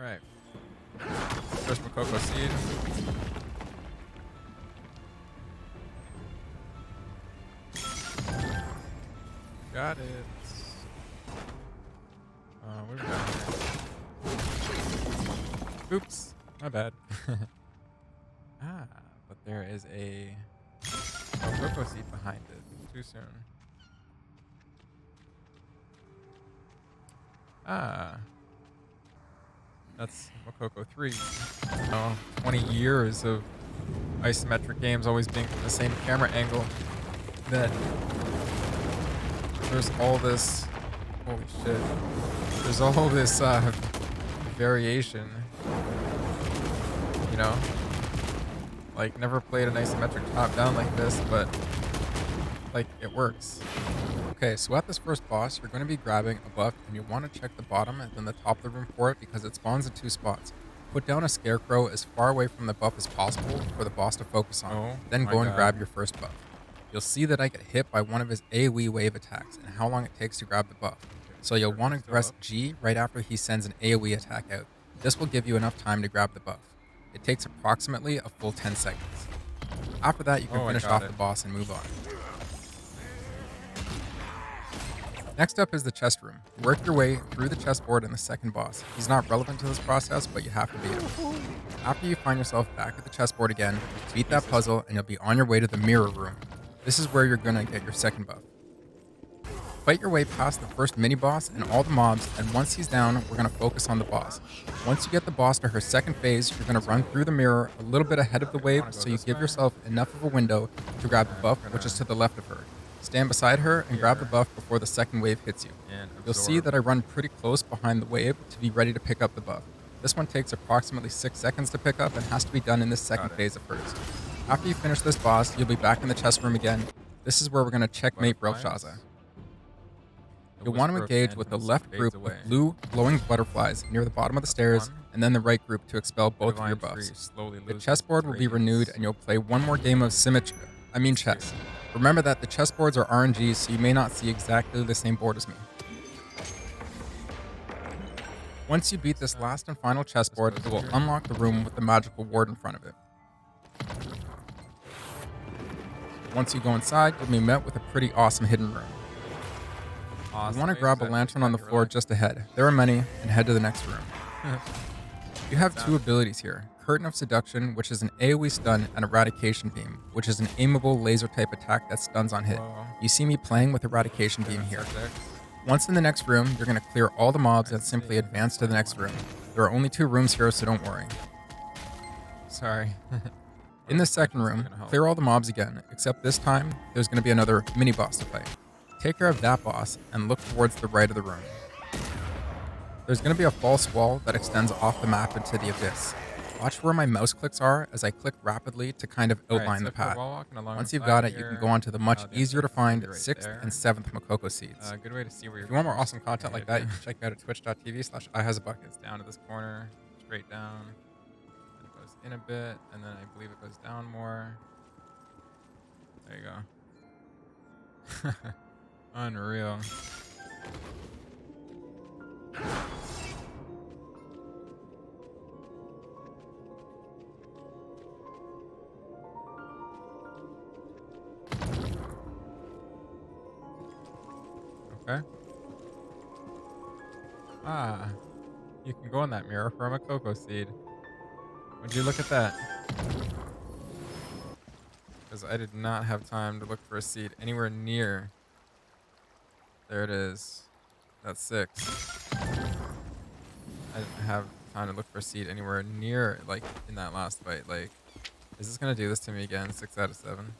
Alright. First Mokoko seed. Got it. What do we got here? Oops. My bad. But there is a Mokoko seed behind it. Too soon. That's Mokoko 3. 20 years of isometric games always being from the same camera angle that there's all this, holy shit, there's all this variation, you know? Like, never played an isometric top down like this, but like, it works. Okay, so at this first boss, you're going to be grabbing a buff, and you want to check the bottom and then the top of the room for it because it spawns in 2 spots. Put down a scarecrow as far away from the buff as possible for the boss to focus on. Then go and grab your first buff. You'll see that I get hit by one of his AoE wave attacks and how long it takes to grab the buff. So you'll want to press G right after he sends an AoE attack out. This will give you enough time to grab the buff. It takes approximately a full 10 seconds. After that, you can finish off the boss and move on. Next up is the chest room. Work your way through the chessboard and the second boss. He's not relevant to this process, but you have to beat him. After you find yourself back at the chessboard again, beat that puzzle and you'll be on your way to the mirror room. This is where you're gonna get your second buff. Fight your way past the first mini-boss and all the mobs, and once he's down, we're gonna focus on the boss. Once you get the boss to her second phase, you're gonna run through the mirror a little bit ahead of the wave so you give yourself enough of a window to grab the buff, which is to the left of her. Stand beside her and grab the buff before the second wave hits you. You'll see that I run pretty close behind the wave to be ready to pick up the buff. This one takes approximately 6 seconds to pick up and has to be done in this second phase of hers. After you finish this boss, you'll be back in the chess room again. This is where we're going to checkmate Belshazzar. You'll want to engage with the left group with blue glowing butterflies near the bottom of the stairs, and then the right group to expel both of your buffs. The chessboard will be renewed and you'll play one more game of chess. Remember that the chessboards are RNG, so you may not see exactly the same board as me. Once you beat this last and final chessboard, it will unlock the room with the magical ward in front of it. Once you go inside, you'll be met with a pretty awesome hidden room. You want to grab a lantern on the floor just ahead. There are many, and head to the next room. You have 2 abilities here. Curtain of Seduction, which is an AoE stun, and Eradication Beam, which is an aimable laser type attack that stuns on hit. You see me playing with Eradication Beam here. Once in the next room, you're going to clear all the mobs and simply advance to the next room. There are only 2 rooms here, so don't worry. Sorry. In the second room, clear all the mobs again, except this time, there's going to be another mini-boss to fight. Take care of that boss, and look towards the right of the room. There's going to be a false wall that extends off the map into the abyss. Watch where my mouse clicks are as I click rapidly to kind of outline the path. Once you've got it, you can go on to the much easier to find 6th and 7th Mokoko seeds. Good way to see where you're If you want more awesome content like that, you can check me out at twitch.tv/ihasabucket. It's down to this corner, straight down. And it goes in a bit, and then I believe it goes down more. There you go. Unreal. Okay. You can go in that mirror for a Mokoko seed. Would you look at that? Because I did not have time to look for a seed anywhere near. There it is. That's 6. I didn't have time to look for a seed anywhere near, like, in that last fight. Like, is this gonna do this to me again? 6 out of 7.